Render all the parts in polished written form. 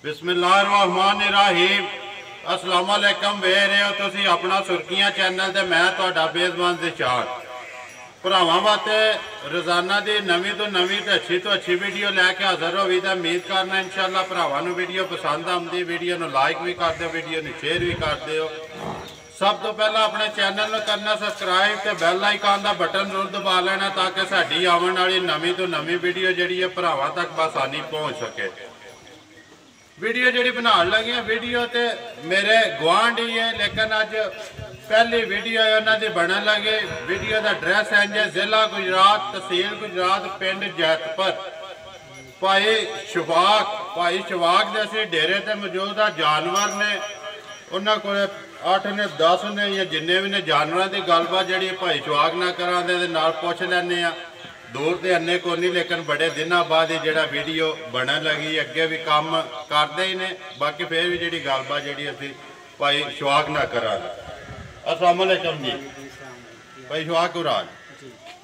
बिस्मिल्लाहिर्रहमानिर्रहीम अस्सलाम वालेकुम वे रहे हो तुसी अपना सुर्खियां चैनल ते मैं तुहाडा बेज़बान दिशार भरावां वास्ते रोजाना की नवीं तो नवीं तो अच्छी वीडियो लैके हाजिर होवी तो उम्मीद करना इंशाअल्लाह भरावां नूं वीडियो पसंद आउंदी वीडियो नूं लाइक भी कर दिओ वीडियो नूं शेयर भी कर दिओ। सब तो पहला अपने चैनल में करना सबसक्राइब तो बैल आइकन का बटन जरूर दबा लेना ताकि साडी आने वाली नवीं तो नवीं वीडियो जी है भरावां तक बसानी पहुँच सके। वीडियो जी बना लगी वीडियो तो मेरे गुआढ़ ही है लेकिन अज पहली वीडियो है उन्होंने बनन लगे। वीडियो का एड्रैस है जी जिला गुजरात तहसील गुजरात पिंड जैतपुर भाई शवाक के असी डेरे ते मौजूद आ। जानवर ने उन्होंने को 8 ने 10 ने या जिन्ने भी ने जानवरों की गलबात जी भाई शवाक ना करा पुछ लैने दूर तो अन्ने को नहीं लेकिन बड़े दिनों बाद ही जो वीडियो बनन लगी अगे भी काम करते ही ने बाकी फिर भी जी गलबात जी असी भाई शवाक ना करा। अस्सलाम वालेकुम जी भाई शवाक उराज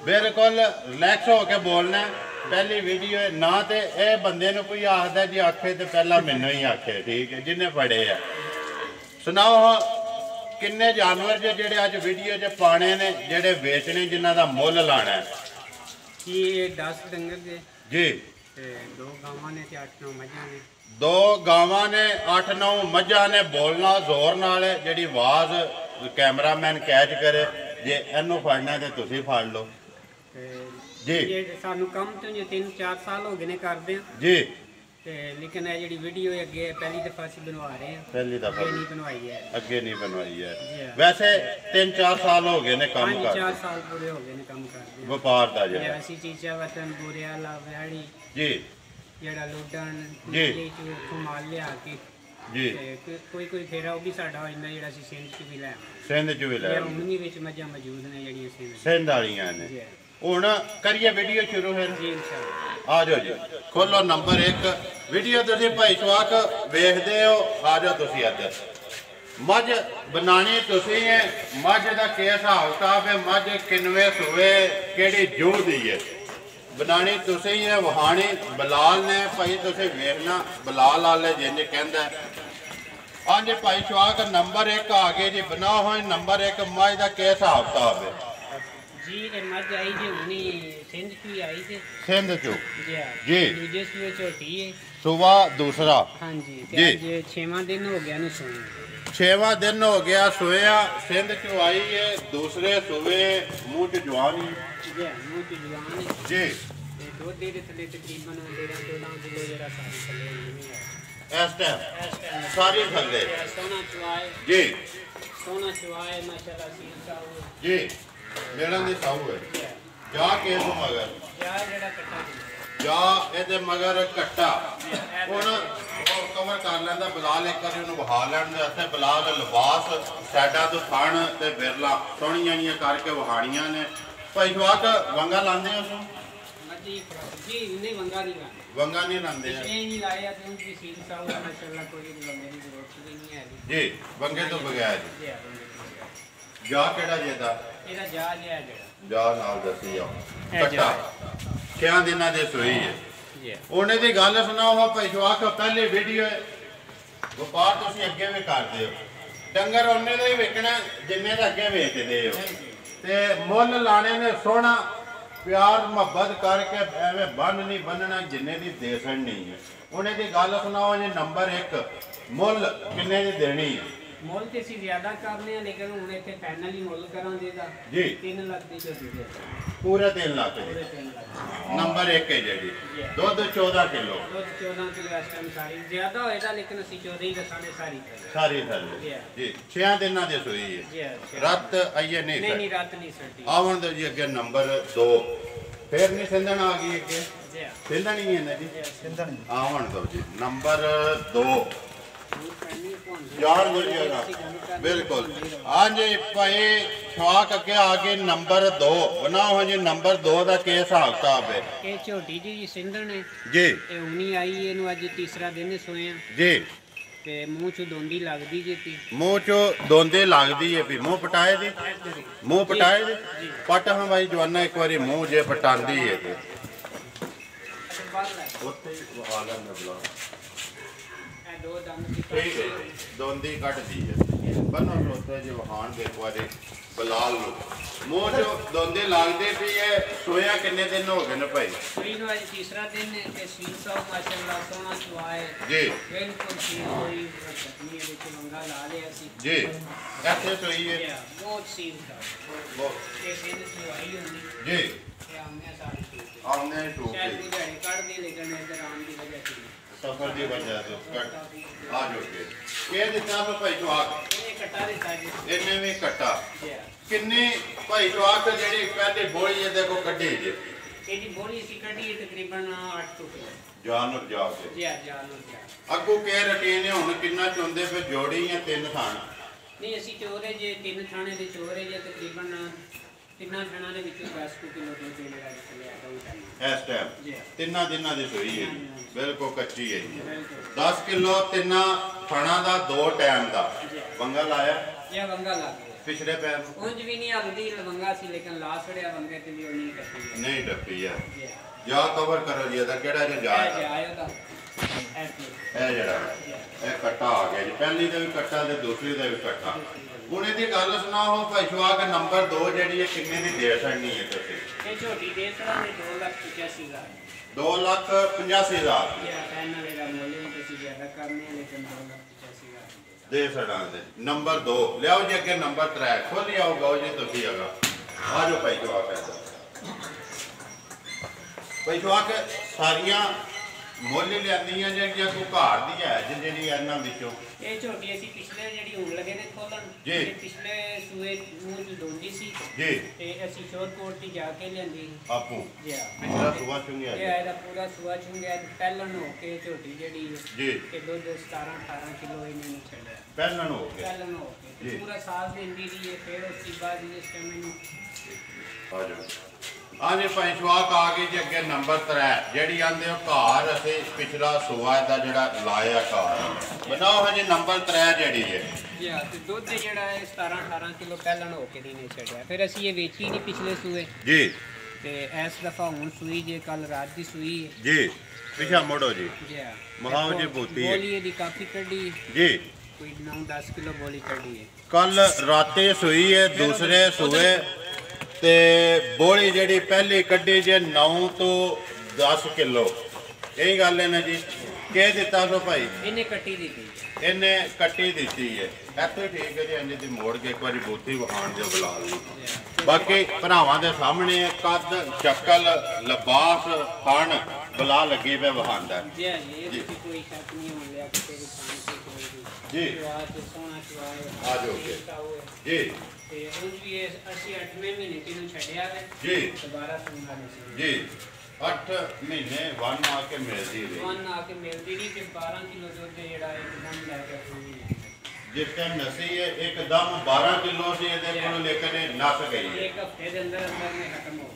बिल्कुल रिलैक्स होकर बोलना। पहली वीडियो ना तो यह बंदे कोई आखदा जी आखे तो पहला मैनू ही आखे ठीक है जिन्हें पढ़े है। सुनाओ किन्ने जानवर जो अज वीडियो च पाने ने जेडे वेचने जिन्हों का मुल लाना है ये 10 डंगर जी ते 2 गावां ने ते 8-9 मझां ने 2 गावां ने 8-9 मझां ने। बोलना जोर नाल जी आवाज़ कैमरामैन कैच करे जे इनू फड़ना तो तुसी फड़ लो जी। सानू कम तो 3-4 साल हो गए ने करदे जी ते लेकिन ये जी वीडियो अगे पहली दफा असीं बनवा रहे हैं। पहली दफा नहीं बनवाई है अगे नहीं बनवाई है। वैसे 3-4 साल हो गए ने काम कर 4 साल पूरे हो गए ने काम करदे व्यापार का जो असीं चीचा वतन बोरिया लावड़ी जी जेड़ा लोडन जी उत्थों माल लिया के जी कोई फेरा वो भी साडा हो जांदा जेड़ा असीं सिंध च भी लै सिंध च भी लै उन्हीं विच मझां मौजूद ने जेड़ियां सिंध वालियां ने। हुण करिए वीडियो शुरू फिर जी इंशाअल्लाह आ जाओ जी खोलो नंबर 1 वीडियो तुसीं भाई शवाक वेखदे हो आ जाओ तुसीं अदर मझ बनानी तुसीं है मझ का के हिसाब किताब है मझ किनवे सूए केड़ी जूह दी है बनानी तुसीं है वहानी बलाल ने भाई तुसीं वेखना बलाल वाले जिंज कहंदा हाँ जी भाई शवाक नंबर 1 आ गए जी बनाओ हो नंबर 1 मझ का के हिसाब किताब है जी मझ आई जी हुनी सिंध की आई थी सिंध चो जी दूजे सूए झोटी है सुबह दूसरा हाँ जी जी 6वां दिन हो गया सोए 6वां दिन हो गया सोया सिंध चो आई है दूसरे सुबह मुँह च जवान जी मुँह च जवान जी दुध दे थले तकरीबन 13-14 किलो जरा सारी थले इस टाइम सारी थले सोना चुआए जी सोना चुआए माशाल्लाह सील साहू जी मेड़न दी साहू है जा के मगर जा जेड़ा कट्टा जा ए मगर कट्टा हुण कवर कर लैंदा बलाल एक बार उन्होंने वहा लैन वास्ते बलाल लिबास सैडा तो थण ते बिरला सोहणियां जिहियां करके वहाणियां ने। भाई शवाक वंगा लांदे हो जी नहीं वंगा नहीं लांदे वंगा नहीं लांदे नहीं लाया तो उनकी सील साहू माशाल्लाह कोई वंगे की जरूरत भी नहीं है जी वंगे तो बगैर जी जा केड़ा जेदा ਇਹਦਾ ਜਾ ਲਿਆ ਜਿਹੜਾ ਜਾ ਨਾਲ ਦੱਸੀ ਆ ਕੱਟਾ 6 ਦਿਨਾਂ ਦੇ ਸੋਈ ਹੈ ਜੀ ਉਹਨੇ ਦੀ ਗੱਲ ਸੁਣਾਓ ਭਾਈ ਸ਼ਵਾਕ ਪਹਿਲੇ ਵੀਡੀਓ ਵਪਾਰ ਤੁਸੀਂ ਅੱਗੇ ਵੀ ਕਰਦੇ ਹੋ ਡੰਗਰ ਉਹਨੇ ਦਾ ਹੀ ਵੇਚਣਾ ਜਿੰਨੇ ਦਾ ਅੱਗੇ ਵੇਚਦੇ ਹੋ ਤੇ ਮੁੱਲ ਲਾਣੇ ਨੇ ਸੋਹਣਾ ਪਿਆਰ ਮੁਹੱਬਤ ਕਰਕੇ ਐਵੇਂ ਬੰਨ ਨਹੀਂ ਬੰਨਣਾ ਜਿੰਨੇ ਦੀ ਦੇਸਣ ਨਹੀਂ ਹੈ। ਉਹਨੇ ਦੀ ਗੱਲ ਸੁਣਾਓ ਜੀ ਨੰਬਰ 1 ਮੁੱਲ ਕਿੰਨੇ ਦੀ ਦੇਣੀ ਹੈ ਮੁੱਲ ਤੇ ਅਸੀਂ ਜ਼ਿਆਦਾ ਕਰਨੇ ਆ ਲੇਕਿਨ ਹੁਣ ਇੱਥੇ ਫਾਈਨਲ ਹੀ ਮੁੱਲ ਕਰਾਂਗੇ ਦਾ ਜੀ 3 ਲੱਖ ਦੀ ਝੋਟੀ ਦੇ ਪੂਰੇ 3 ਲੱਖ ਦੀ ਪੂਰੇ 3 ਲੱਖ ਨੰਬਰ 1 ਹੈ ਜਿਹੜੀ ਦੁੱਧ 14 ਕਿਲੋ ਦੁੱਧ 14 ਕਿਲੋ ਇਸ ਟਾਈਮ ਸਾਰੀ ਜ਼ਿਆਦਾ ਹੋਏਗਾ ਲੇਕਿਨ ਅਸੀਂ 14 ਹੀ ਦੱਸਾਂਗੇ ਸਾਰੀ ਸਾਰੀ ਥੱਲੇ ਜੀ 6 ਦਿਨਾਂ ਦੀ ਸੋਈ ਹੈ ਜੀ ਰਾਤ ਆਈਏ ਨਹੀਂ ਨਹੀਂ ਰਾਤ ਨਹੀਂ ਸੱਟੀ ਆਵਣ ਦੋ ਜੀ ਅੱਗੇ ਨੰਬਰ 2 ਫੇਰ ਨਹੀਂ ਸਿੰਧਣ ਆ ਗਈ ਅੱਗੇ ਜੀ ਸਿੰਧਣ ਹੀ ਹੈ ਨਾ ਜੀ ਸਿੰਧਣ ਆਵਣ ਦੋ ਜੀ ਨੰਬਰ 2 यार बिल्कुल हाँ जी भाई शवाक अगे आगे नंबर 2 बनाओ जी नंबर 2 का के हिसाब किताब है ये झोटी जी सिंधण है जी ये हुनी आई इनू अज तीसरा दिन सोए जी ते मुंह चो दोंदी लगदी जी थी मुंह चो दोंदे लगदी है भी मुंह पटाए दी मुंह पटाए दी पट हाँ भाई जवाना एक बारी मुंह जे पटांदी है दो दम की ठीक है दोंदी कट दी है बनो सोते जो वहान दे बारे बलाल लो मोह जो दोंदे लागदे भी है सोया कितने दिन हो गए ना भाई सुई नु आज तीसरा दिन है ते सील सा माशाल्लाह सोना सुआए जी बिल्कुल सील कोई चटनी है लेकिन मंगा ला ले ऐसी जी ऐसे सोई है बहुत सील था वो ये सील सुआई होनी जी ये हमने सारी सील हमने टूट शायद मुझे काट दी लेकिन इधर आने की वजह से सफर दी वजह से कट आ जो के के दिता तो भाई जवाक ये कटा देता है इन्हें भी कटा जी किन्नी भाई जवाक जेडी पहले बोली है देखो कड्डी जे ਇਹਦੀ ਬੋਲੀ ਸੀ ਕੱਢੀ ਤਕਰੀਬਨ 8 ਤੋਂ ਜਾਨਰ ਜਾ ਕੇ ਜੀ ਜਾਨਰ ਜਾ ਅੱਗੋਂ ਕੇ ਰਟੀਨ ਹੁਣ ਕਿੰਨਾ ਚੁੰਦੇ ਫਿਰ ਜੋੜੀ ਜਾਂ ਤਿੰਨ ਥਾਣ ਨਹੀਂ ਅਸੀਂ ਚੋਰੇ ਜੇ ਤਿੰਨ ਥਾਣੇ ਦੇ ਚੋਰੇ ਜੇ ਤਕਰੀਬਨ ਤਿੰਨਾਂ ਥਾਣਾ ਦੇ ਵਿੱਚੋਂ 10 ਕਿਲੋ ਦੁੱਧ ਜਿਹੜਾ ਨਿਕਲਿਆ ਤਾਂ ਇਸ ਟਾਈਮ ਜੀ ਤਿੰਨਾਂ ਦਿਨਾਂ ਦੀ ਸੋਈ ਹੈ ਬਿਲਕੁਲ ਕੱਚੀ ਹੈ ਜੀ ਬਿਲਕੁਲ 10 ਕਿਲੋ ਤਿੰਨਾਂ ਥਾਣਾ ਦਾ 2 ਟਾਈਮ ਦਾ ਬੰਗਾ ਲਾਇਆ ਇਹ ਵੰਗਾ ਲੱਗ ਗਿਆ ਪਿਛਲੇ ਪੈਰ ਨੂੰ ਉਂਝ ਵੀ ਨਹੀਂ ਹਲਦੀ ਲਵੰਗਾ ਸੀ ਲੇਕਿਨ ਲਾ ਛੜਿਆ ਵੰਗੇ ਤੇ ਵੀ ਉਹ ਨਹੀਂ ਕੱਟੀ ਨਹੀਂ ਡੱਪੀ ਆ ਜੀ ਜਾ ਕਵਰ ਕਰੋ ਜੀ ਇਹਦਾ ਕਿਹੜਾ ਜੇ ਜਾ ਇਹ ਆਇਆ ਤਾਂ ਇਹ ਜਿਹੜਾ ਇਹ ਕੱਟਾ ਆ ਗਿਆ ਜੀ ਪਹਿਲੀ ਦਾ ਵੀ ਕੱਟਾ ਤੇ ਦੂਸਰੀ ਦਾ ਵੀ ਕੱਟਾ ਹੁਣ ਇਹਦੀ ਗੱਲ ਸੁਣਾਓ ਭਾਈ ਸ਼ਵਾਕ ਨੰਬਰ 2 ਜਿਹੜੀ ਹੈ ਕਿੰਨੇ ਦੀ ਦੇ ਸਕਣੀ ਹੈ ਤੁਸੀਂ ਇਹ ਛੋਟੀ ਦੇ ਤਰਾ ਦੇ 2,85,000 2,85,000 ਇਹ ਪੈਨ ਵਾਲਾ ਮੁੱਲ ਨਹੀਂ ਤੁਸੀਂ ਜ਼ਿਆਦਾ ਕਰਨੇ ਲੇਕਿਨ 2,85,000 ਦੇ ਸੜਾਂਦੇ ਨੰਬਰ 2 ਲਿਆਓ ਜੀ ਅੱਗੇ ਨੰਬਰ 3 ਖੋਲੀ ਆਓ ਗਾਓ ਜੀ ਤੁਸੀਂ ਅਗਾ ਆ ਜਾਓ ਭਾਈ ਜਵਾਕ ਹੈ ਭਾਈ ਜਵਾਕ ਸਾਰੀਆਂ ਮੁੱਲ ਲਿਆਂਦੀਆਂ ਜਿਹੜੀਆਂ ਕੋ ਘਰ ਦੀਆਂ ਹੈ ਜਿਹੜੀ ਇਹਨਾਂ ਵਿੱਚੋਂ ਇਹ ਝੋਟੀ ਅਸੀਂ ਪਿਛਲੇ ਜਿਹੜੀ ਹੁਣ ਲਗੇ ਨੇ ਖੋਲਣ ਜੀ ਪਿਛਲੇ ਸੂਏ ਨੂੰ ਦੋਂਦੀ ਸੀ ਜੀ ਤੇ ਅਸੀਂ ਸ਼ੋਰਟਕੋਟ ਤੇ ਜਾ ਕੇ ਲੈਂਦੀ ਆਪੂ ਜੀ ਪਿਛਲਾ ਸੁਆ ਚੁੰਗਿਆ ਇਹ ਇਹਦਾ ਪੂਰਾ ਸੂਆ ਚੁੰਗਿਆ ਪਹਿਲਾਂ ਹੋ ਕੇ ਝੋਟੀ ਜਿਹੜੀ ਜੀ ਤੇ ਦੁੱਧ 17-18 ਕਿਲੋ ਇਹਨੇ ਨੂੰ ਛੱਡਿਆ ਪਹਿਲਾਂ ਹੋ ਗਿਆ ਪਹਿਲਾਂ ਹੋ ਕੇ ਜੀ। ਪੂਰਾ ਸਾਲ ਦਿੰਦੀ ਰਹੀ ਹੈ ਫਿਰ ਉਸ ਤੋਂ ਬਾਅਦ ਇਸ ਟਾਈਮ ਇਹਨੂੰ ਆ ਜਾਓ ਆ ਜੇ ਭਾਈ ਸ਼ਵਾਕ ਆ ਗਈ ਜੀ ਅੱਗੇ ਨੰਬਰ 3 ਜਿਹੜੀ ਆਂਦੇ ਹੋ ਘਰ ਅਸੀਂ ਪਿਛਲਾ ਸੂਆ ਦਾ ਜਿਹੜਾ ਲਾਇਆ ਘਰ ਬਣਾਓ ਹਜੇ ਨੰਬਰ 3 ਜਿਹੜੀ ਹੈ ਜੀ ਹਾਂ ਤੇ ਦੁੱਧ ਜਿਹੜਾ ਹੈ 17-18 ਕਿਲੋ ਪਹਿਲਾਂ ਹੋ ਕੇ ਦੀ ਨੇ ਛੱਡਿਆ ਫਿਰ ਅਸੀਂ ਇਹ ਵੇਚੀ ਨਹੀਂ ਪਿਛਲੇ ਸੂਏ ਜੀ ਤੇ ਇਸ ਦਫਾ ਹੁਣ ਸੂਈ ਜੇ ਕੱਲ ਰਾਤ ਦੀ ਸੂਈ ਹੈ ਜੀ ਪਿਛਾ ਮੋੜੋ ਜੀ ਜੀ ਹਾਂ ਮਹਾਓ ਜੀ ਬੋਤੀ ਹੈ ਬੋਲੀ ਇਹਦੀ ਕਾਫੀ ਕੱਢੀ ਜੀ ਕੋਈ 9-10 ਕਿਲੋ ਬੋਲੀ ਕੱਢੀ ਹੈ ਕੱਲ ਰਾਤੇ ਸੂਈ ਹੈ ਦੂਸਰੇ ਸੂਏ ਤੇ ਬੋਲੀ ਜਿਹੜੀ ਪਹਿਲੀ ਕੱਢੀ ਜੇ 9 ਤੋਂ 10 ਕਿਲੋ ਇਹੀ ਗੱਲ ਹੈ ਨਾ ਜੀ ਕਹਿ ਦਿੱਤਾ ਸੋ ਭਾਈ ਇਹਨੇ ਕੱਟੀ ਦਿੱਤੀ ਇਹਨੇ ਕੱਟੀ ਦਿੱਤੀ ਹੈ ਇੱਥੇ ਠੀਕ ਹੈ ਜੀ ਇੰਜ ਦੀ ਮੋੜ ਕੇ ਇੱਕ ਵਾਰੀ ਬੋਤੀ ਵਹਾਣ ਦੇ ਬੁਲਾ ਲਈ ਬਾਕੀ ਭਰਾਵਾਂ ਦੇ ਸਾਹਮਣੇ ਕੱਦ ਸ਼ਕਲ ਲਿਬਾਸ ਫਣ ਬੁਲਾ ਲੱਗੀ ਪਏ ਵਹਾਂਦਾ ਜੀ ਹਾਂ ਇਹ ਤੁਸੀਂ ਕੋਈ ਸ਼ੱਕ ਨਹੀਂ ਹੋ ਲਿਆ ਕਿਸੇ ਵੀ ਥਾਂ ਤੇ ਕੋਈ ਵੀ ਜੀ ਚੁਆ ਤੇ ਸੋਹਣਾ ਚੁਆ ਆ ਜਾਓਗੇ ਜੀ ਤੇ ਉਂਝ ਵੀ ਇਹ ਅਸੀਂ 8ਵੇਂ ਮਹੀਨੇ ਤੇ ਨੂੰ ਛੱਡਿਆ ਵੇ ਜੀ ਦੁਬਾਰਾ ਸੁਣਨਾ ਨਹੀਂ ਸੀ ਜੀ 8 ਮਹੀਨੇ ਵਨ ਆ ਕੇ ਮਿਲਦੀ ਰਹੀ ਵਨ ਆ ਕੇ ਮਿਲਦੀ ਨਹੀਂ ਕਿ 12 ਕਿਲੋ ਦੁੱਧ ਜਿਹੜਾ ਇੱਕਦਮ ਲੈ ਕੇ ਆਉਂਦੀ ਜਿਸ ਟਾਈਮ ਨਸੀ ਹੈ ਇੱਕਦਮ 12 ਕਿਲੋ ਸੀ ਇਹਦੇ ਕੋਲ ਲੇਕਿਨ ਨਸ ਗਈ ਹੈ ਇੱਕ ਹਫ਼ਤੇ ਦੇ ਅੰਦਰ ਅੰਦਰ ਨੇ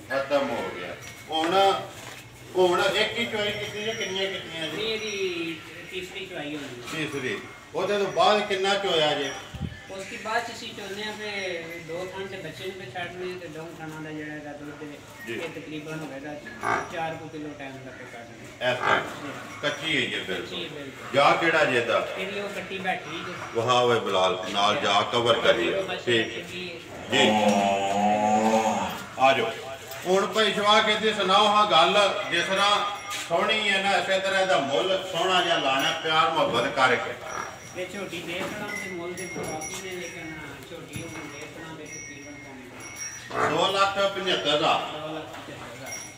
ਖਤਮ ਹੋ ਗਿਆ ਹੁਣ ਇੱਕ ਹੀ ਚੋਈ ਕੀਤੀ ਜਾਂ ਕਿੰਨੀਆਂ ਕੀਤੀਆਂ ਜੀ ਨਹੀਂ ਇਹਦੀ ਤੀਸਰੀ ਚੁਆਈ ਹੋਣੀ ਤੀਸਰੀ ਉਹਦੇ ਤੋਂ ਬਾਅਦ ਕਿੰਨਾ ਚੋਇਆ ਜੇ ਉਸ ਤੋਂ ਬਾਅਦ ਅਸੀਂ ਚਾਹੁੰਦੇ ਹਾਂ ਕਿ 2 ਥਾਂ ਤੇ ਬੱਚੇ ਨੂੰ ਵੀ ਛੱਡਨੇ ਤੇ 2 ਥਾਂ ਦਾ ਜਿਹੜਾ ਹੈਗਾ ਦੁੱਧ ਇਹ ਤਕਰੀਬਨ ਹੋਵੇਗਾ 4 ਕਿਲੋ ਟਾਈਮ ਤੱਕ ਕੱਢਣਾ ਇਸ ਟਾਈਮ ਕੱਚੀ ਹੈ ਜੀ ਬਿਲਕੁਲ ਜੀ ਬਿਲਕੁਲ ਜਾ ਕਿਹੜਾ ਜੇ ਦਾ ਇਹਦੀ ਉਹ ਕੱਟੀ ਬੈਠੀ ਜੀ ਵਹਾ ਵੇ ਬਲਾਲ ਨਾਲ ਜਾ ਕਵਰ ਕਰੀ ਠੀਕ ਜੀ ਆ ਜਾਓ ਹੁਣ ਭਾਈ ਸ਼ਵਾ ਕਹਿੰਦੇ ਸੁਣਾਓ ਹਾਂ ਗੱਲ ਜਿਸ ਤਰ੍ਹਾਂ ਸੋਹਣੀ ਹੈ ਨਾ ਇਸੇ ਤਰ੍ਹਾਂ ਦਾ ਮੁੱਲ ਸੋਹਣਾ ਜਿਹਾ ਲਾਣਾ ਪਿਆਰ ਮੁਹੱਬਤ ਕਰਕੇ ਇਹ ਛੋਟੀ ਦੇਖਣਾ ਤੇ ਮੁੱਲ ਦੇ ਕਾਫੀ ਨੇ ਲੇਕਿਨ ਛੋਟੀ ਉਹ ਦੇਖਣਾ ਦੇ ਤਕਰੀਬਨ 2,75,000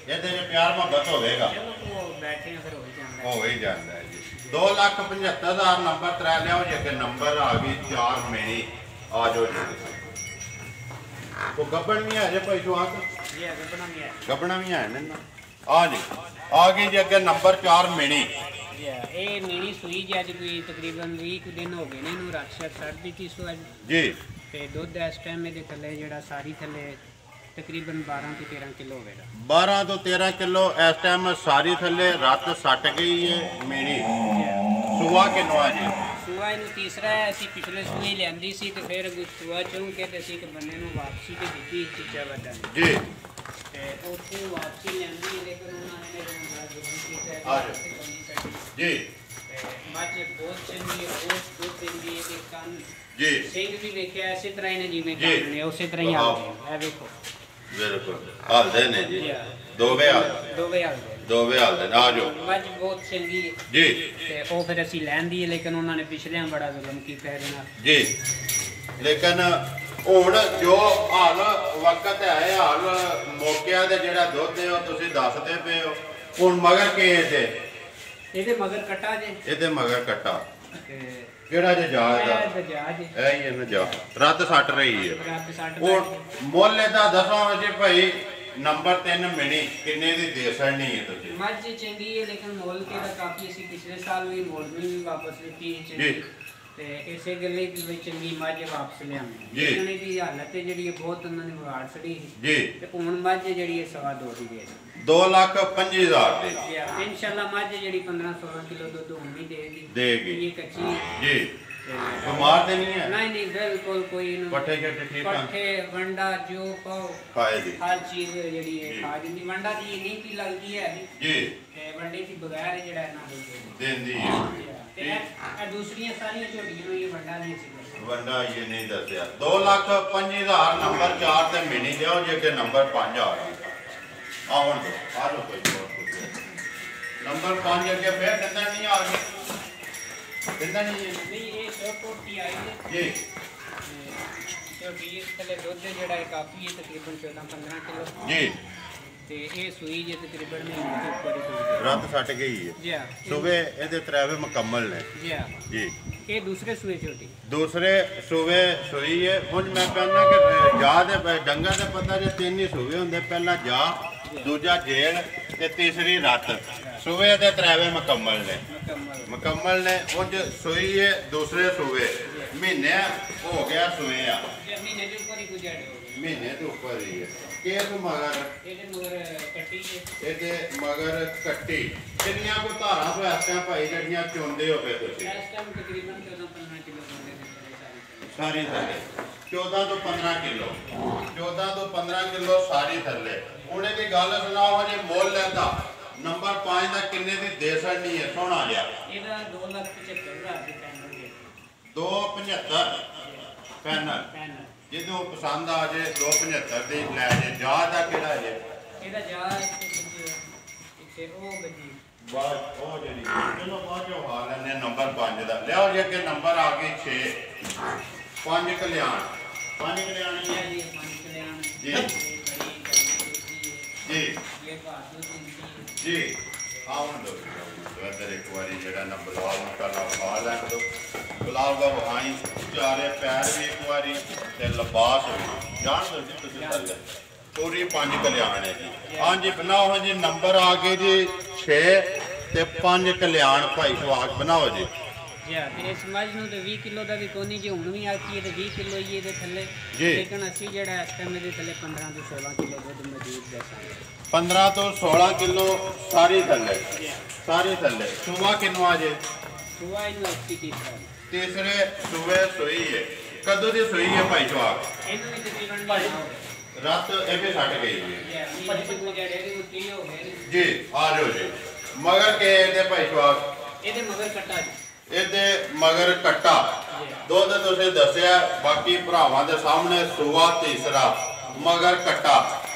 ਇਹਦੇ ਵਿੱਚ ਪਿਆਰ ਮੁਹੱਬਤ ਹੋਵੇਗਾ ਚਲੋ ਉਹ ਬੈਠੇ ਆ ਫਿਰ ਹੋ ਹੀ ਜਾਂਦਾ ਹੋ ਹੀ ਜਾਂਦਾ ਹੈ ਜੀ 2,75,000 ਨੰਬਰ 3 ਲਿਆਓ ਜੇ ਕਿ ਨੰਬਰ ਆ ਗਈ 4 ਮਹੀਨੇ ਆ ਜਾਓ ਜੀ ਕੋ ਗੱਬਣ ਨਹੀਂ ਹੈ ਜੇ ਭਾਈ ਜਵਾਕ ਜੀ ਆ ਗੱਬਣਾ ਵੀ ਹੈ ਗੱਬਣਾ ਵੀ ਹੈ ਨਾ ਆ ਜੀ ਆ ਗਈ ਜੀ ਅੱਗੇ ਨੰਬਰ 4 ਮਹੀਨੇ ਜੀ ਇਹ ਮੀਣੀ ਸੂਈ ਜੀ ਅੱਜ ਕੋਈ ਤਕਰੀਬਨ 20 ਕੁ ਦਿਨ ਹੋ ਗਏ ਨੇ ਇਹਨੂੰ ਰਾਖਸ਼ਤ ਛੱਡ ਦਿੱਤੀ ਸੋ ਅੱਜ ਜੀ ਤੇ ਦੁੱਧ ਇਸ ਟਾਈਮ ਇਹਦੇ ਥੱਲੇ ਜਿਹੜਾ ਸਾਰੀ ਥੱਲੇ ਤਕਰੀਬਨ 12 ਤੋਂ 13 ਕਿਲੋ ਹੋਵੇਗਾ 12 ਤੋਂ 13 ਕਿਲੋ ਇਸ ਟਾਈਮ ਸਾਰੀ ਥੱਲੇ ਰੱਤ ਸੱਟ ਗਈ ਹੈ ਮੀਣੀ ਸੁਆ ਕਿਨਵਾ ਜੀ ਸੂਆ ਇਹਨੂੰ ਤੀਸਰਾ ਹੈ ਅਸੀਂ ਪਿਛਲੇ ਸੂਏ ਲਿਆਂਦੀ ਸੀ ਤੇ ਫਿਰ ਸੂਆ ਚੁੰਗ ਕੇ ਤੇ ਅਸੀਂ ਇੱਕ ਬੰਨੇ ਨੂੰ ਵਾਪਸੀ ਤੇ ਦਿੱਤੀ ਚੀਚਾ ਵੱਡਾ ਜੀ ਤੇ ਉੱਥੇ ਵਾਪਸੀ ਲਿਆਂਦੀ ਲੇਕਿਨ ਉਹਨਾਂ ਨੇ ਬੜਾ ਜ਼ੁਲਮ ਕੀਤਾ ਆ ਜਾਓ। ਜੀ ਮਾਝੇ ਬਹੁਤ ਚੰਗੀ ਹੈ, ਬਹੁਤ ਦੁੱਧ ਦਿੰਦੀ ਹੈ ਤੇ ਕੰਨ ਜੀ ਸਿੰਘ ਵੀ ਵੇਖਿਆ ਇਸੇ ਤਰ੍ਹਾਂ ਹੀ ਨੇ ਜਿਵੇਂ ਜੀ। ਕੰਨ ਨੇ ਉਸੇ ਤਰ੍ਹਾਂ ਹੀ ਆਉਂਦੇ ਨੇ। ਇਹ ਵੇਖੋ ਬਿਲਕੁਲ ਹਾਲਦੇ ਨੇ ਜੀ ਜੀ। ਦੋਵੇਂ ਹਾਲ ਦੋਵੇਂ ਆਉਂਦੇ ਨੇ। ਦੋਵੇਂ ਹਾਲਦੇ ਨੇ ਆ ਜਾਓ ਮੱਝ ਬਹੁਤ ਚੰਗੀ ਹੈ ਜੀ ਤੇ ਉਹ ਫਿਰ ਅਸੀਂ ਲੈਂਦੀ ਹੈ, ਲੇਕਿਨ ਉਹਨਾਂ ਨੇ ਪਿਛਲਿਆਂ ਬੜਾ ਜ਼ੁਲਮ ਕੀਤਾ ਇਹਦੇ ਨਾਲ। ਜੀ ਲੇਕਿਨ ਹੁਣ ਜੋ ਹਾਲ ਵਕਤ ਹੈ ਹਾਲ ਮੌਕਿਆਂ ਦੇ ਜਿਹੜਾ ਦੁੱਧ ਹੈ ਉਹ ਤੁਸੀਂ ਦੱਸਦੇ ਪਏ ਹੋ। ਹੁਣ ਮਗਰ ਕੀ ਇਹਦੇ ਇਹਦੇ ਮਗਰ ਕਟਾ ਜੇ ਇਹਦੇ ਮਗਰ ਕੱਟਾ ਤੇ ਕਿਹੜਾ ਜੇ ਜਹਾਜ਼ ਦਾ ਇਹ ਦਜਾਜ ਇਹ ਹੀ ਇਹਨੂੰ ਜਾ ਰੱਤ ਸੱਟ ਰਹੀ ਹੈ। ਰਾਤ 60 ਹੁਣ ਮੁੱਲ ਇਹਦਾ ਦੱਸੋ ਜੀ ਭਾਈ ਨੰਬਰ 3 ਮਿਣੀ ਕਿੰਨੇ ਦੀ ਦੇ ਸਕਣੀ ਹੈ ਤੁਸੀਂ? ਮੱਝ ਚੰਗੀ ਹੈ ਲੇਕਿਨ ਮੁੱਲ ਤੇ ਦਾ ਕਾਫੀ ਅਸੀਂ ਪਿਛਲੇ ਸਾਲ ਵੀ ਮੋੜਨੀ ਵੀ ਵਾਪਸ ਲਿੱਤੀ ਹੈ ਜੀ ਚੰਗੀ ਤੇ ਇਸੇ ਗੱਲੇ ਦੀ ਵੀ ਚੰਗੀ ਮੱਝ ਵਾਪਸ ਲਿਆਂਦੀ। ਜੀ। ਲੇਕਿਨ ਇਹਦੀ ਹਾਲਤ ਹੈ ਜਿਹੜੀ ਬਹੁਤ ਉਹਨਾਂ ਨੇ ਵਿਗਾੜ ਛੜੀ ਸੀ ਜੀ ਤੇ ਹੁਣ ਮੱਝ ਜਿਹੜੀ ਹੈ 2.5 ਦੀ ਦੇ 2,25,000 ਦੀ ਇਨਸ਼ਾਅੱਲਾ ਮੱਝ ਜਿਹੜੀ 15-16 ਕਿਲੋ ਦੁੱਧ ਹੁਣ ਵੀ ਦੇਗੀ। ਦੇਗੀ। ਇਹ ਕੱਚੀ ਜੀ ਤੇ ਬਿਮਾਰ ਤੇ ਨਹੀਂ ਹੈ? ਨਹੀਂ ਬਿਲਕੁਲ ਕੋਈ ਨਹੀਂ। ਪੱਠੇ ਛੱਟੇ ਠੀਕ ਆ ਪੱਠੇ ਵੰਡਾ ਜੋ ਪਾਓ ਖਾਏ ਦੀ ਹਰ ਚੀਜ਼ ਜਿਹੜੀ ਹੈ ਖਾ ਦਿੰਦੀ। ਵੰਡਾ ਦੀ ਇਹ ਨਹੀਂ ਪੀ ਲੱਗਦੀ ਹੈ ਜੀ ਤੇ ਵੰਡੇ ਦੀ ਬਗੈਰ ਜਿਹੜਾ ਇਹਨਾਂ ਦੇ ਦਿੰਦੀ ਹੈ ਤੇ ਇਹ ਦੂਸਰੀਆਂ ਸਾਰੀਆਂ ਝੋਟੀਆਂ ਨੂੰ ਇਹ ਵੰਡਾ ਨਹੀਂ ਸੀ ਕਰਦਾ। ਵੰਡਾ ਇਹ ਨਹੀਂ ਦੱਸਿਆ 2,25,000 ਨੰਬਰ 4 ਤੇ ਮਿਣੀ ਦਿਓ ਜੇ ਕਿ ਨੰਬਰ 5 ਆ ਗਈ ਆਉਣ ਦੋ ਆ ਲੋ ਕੋਈ ਨੰਬਰ 5 ਅੱਗੇ ਫੇਰ ਦਿੰਦਾ ਨਹੀਂ ਆ ਗਈ ਦਿੰਦਾ ਨਹੀਂ ਨਹੀਂ ਇਹ ਸੋ ਕੋਟੀ ਆਈ ਹੈ ਜੀ ਕਿਉਂਕਿ ਇਸ ਥੱਲੇ ਦੁੱਧ ਜਿਹੜਾ ਹੈ ਕਾਫੀ ਹੈ ਤਕਰੀਬਨ 14-15 ਕਿਲੋ ਜੀ ਤੇ ਇਹ ਸੂਈ ਜੇ ਤਕਰੀਬਨ ਮਹੀਨੇ ਦੇ ਉੱਪਰ ਹੀ ਹੋਊਗੀ। ਰੱਤ ਸੱਟ ਗਈ ਹੈ ਜੀ ਹਾਂ ਸੂਬੇ ਇਹਦੇ ਤਰਾਵੇ ਮੁਕੰਮਲ ਨੇ ਜੀ ਹਾਂ ਜੀ ਇਹ ਦੂਸਰੇ ਸੂਏ ਝੋਟੀ ਦੂਸਰੇ ਸੂਬੇ ਸੂਈ ਹੈ ਹੁਣ ਮੈਂ ਕਹਿੰਦਾ ਕਿ ਜਾ ਦੇ ਡੰਗਾ ਦੇ ਪਤਾ ਜੇ 3 ਹੀ ਸੂਬੇ ਹੁੰਦੇ ਪਹਿਲਾ ਜਾ ਦੂਜਾ ਜੇਲ ਤੇ ਤੀਸਰੀ ਰੱਤ ਸੂਬੇ ਦੇ ਤਰਾਵੇ ਮੁਕੰਮਲ ਨੇ ਮੁਕੰਮਲ ਨੇ ਉਂਝ ਸੂਈ ਹੈ ਦੂਸਰੇ ਸੂਬੇ ਮਹੀਨੇ ਹੋ ਗਿਆ ਸੂਏ ਆ ਮਹੀਨੇ ਦੇ ਉੱਪਰ ਹੀ ਗੁਜ਼ਾਰੇ ਹੋ ਗਏ। ਮਹੀਨੇ ਤੋਂ ਉੱਪਰ ਹੀ ਹੈ ਕਿਸ ਮਗਰ ਇਹਦੇ ਮਗਰ ਕੱਟੀ ਹੈ ਇਹਦੇ ਮਗਰ ਕੱਟੀ ਕਿੰਨੀਆਂ ਕੋ ਧਾਰਾਂ ਤੋਂ ਐਸਾਂ ਭਾਈ ਜਿਹੜੀਆਂ ਚੁੰਦੇ ਹੋ ਪਏ ਤੁਸੀਂ ਇਸ ਟਾਈਮ ਤਕਰੀਬਨ 14-15 ਕਿਲੋ ਦੁੱਧ ਦੇ ਸਾਰੀ ਥੱਲੇ 14 ਤੋਂ 15 ਕਿਲੋ 14 ਤੋਂ 15 ਕਿਲੋ ਸਾਰੀ ਥੱਲੇ ਹੁਣ ਇਹਦੀ ਗੱਲ ਸੁਣਾਓ ਜੇ ਮੁੱਲ ਲੈਂਦਾ ਨੰਬਰ 5 ਦਾ ਕਿੰਨੇ ਦੀ ਦੇ ਸਕਣੀ ਹੈ ਸੋਹਣਾ ਜਿਹਾ ਇਹਦਾ 2,75,000 ਦੀ ਪੈਨਲ ਹੈ 275 ਪੈਨਲ ਪੈਨਲ ਜਦੋਂ ਪਸੰਦ ਆ ਜੇ 275 ਦੀ ਲੈ ਜੇ ਜਾ ਦਾ ਕਿਹੜਾ ਜੇ ਇਹਦਾ ਜਾ ਪਿੱਛੇ ਉਹ ਬੱਜੀ ਬਾਅਦ ਉਹ ਜਿਹੜੀ ਚਲੋ ਬਾਅਦ ਚੋਂ ਹਾਲ ਲੈਣੇ ਨੰਬਰ 5 ਦਾ ਲਿਆਓ ਜੇ ਅੱਗੇ ਨੰਬਰ ਆ ਗਏ 6 5 ਕਲਿਆਣ 5 ਕਲਿਆਣ ਇਹ ਜੀ ਪੰਜ ਕਲਿਆਣ ਜੀ। ਜੀ ਇਹ ਬਾਤ ਨੂੰ ਜੀ ਆਉਣ ਦੋ ਇਧਰ ਇੱਕ ਵਾਰੀ ਜਿਹੜਾ ਨਾ ਬਲਾਲ ਨੂੰ ਕਰਨਾ ਖਾ ਲੈਣ ਦੋ ਬਲਾਲ ਦਾ ਵਹਾਈ ਚਾਰੇ ਪੈਰ ਵੀ ਇੱਕ ਵਾਰੀ ਤੇ ਲਿਬਾਸ ਵੀ ਜਾਣ ਦੋ ਜੀ ਤੁਸੀਂ ਥੱਲੇ ਪੂਰੀ 5 ਕਲਿਆਣ ਹੈ ਜੀ ਹਾਂਜੀ ਬਣਾਓ ਜੀ ਨੰਬਰ ਆ ਗਏ ਜੀ 6 ਤੇ 5 ਕਲਿਆਣ ਭਾਈ ਸੁਹਾਗ ਬਣਾਓ ਜੀ ਜੀ ਹਾਂ ਤੇ ਇਸ ਮੱਝ ਨੂੰ ਤੇ 20 ਕਿਲੋ ਦਾ ਵੀ ਕੋਨੀ ਜੇ ਹੁਣ ਵੀ ਆਖੀਏ ਤੇ 20 ਕਿਲੋ ਹੀ ਇਹਦੇ ਥੱਲੇ ਜੀ। ਲੇਕਿਨ ਅਸੀਂ ਜਿਹੜਾ ਇਸ ਟਾਈਮ ਇਹਦੇ ਥੱਲੇ 15 ਤੋਂ 16 ਕਿਲੋ ਦੁੱਧ ਮੌਜੂਦ ਦੱਸਾਂਗੇ 15 ਤੋਂ 16 ਕਿਲੋ ਸਾਰੀ ਥੱਲੇ ਸਾਰੀ ਥੱਲੇ ਸੁਬਾ ਕਿੰਨਵਾ ਜੇ ਸੁਆ ਇਹਨੂੰ 80 ਤੀਸਰਾ ਤੀਸਰੇ ਸੂਬੇ ਸੋਈ ਹੈ ਕਦੋਂ ਦੀ ਸੋਈ ਹੈ ਭਾਈ ਸੁਹਾਗ ਇਹਨੂੰ ਵੀ ਤਕਰੀਬਨ ਮਹੀਨਾ ਹੋ ਗਿਆ ਰਾਤ ਇਹ ਵੀ ਛੱਡ ਗਈ ਹੈ ਜੀ ਹਾਂ ਮਹੀਨੇ ਤੋਂ ਜਿਹੜੇ ਇਹਦੇ ਉੱਤੇ ਹੋ ਗਏ ਜੀ ਆ ਜਾਓ ਜੀ ਮਗਰ ਕੇ ਇਹਦੇ ਭਾਈ ਸੁਹਾਗ ਇਹਦੇ ਮਗਰ ਕੱਟਾ ਜੀ ਇਹਦੇ ਮਗਰ ਕੱਟਾ ਦੁੱਧ ਤੁਸੀਂ ਦੱਸਿਆ ਬਾਕੀ ਭਰਾਵਾਂ ਦੇ ਸਾਹਮਣੇ ਸੂਆ ਤੀਸਰਾ ਮਗਰ ਕੱਟਾ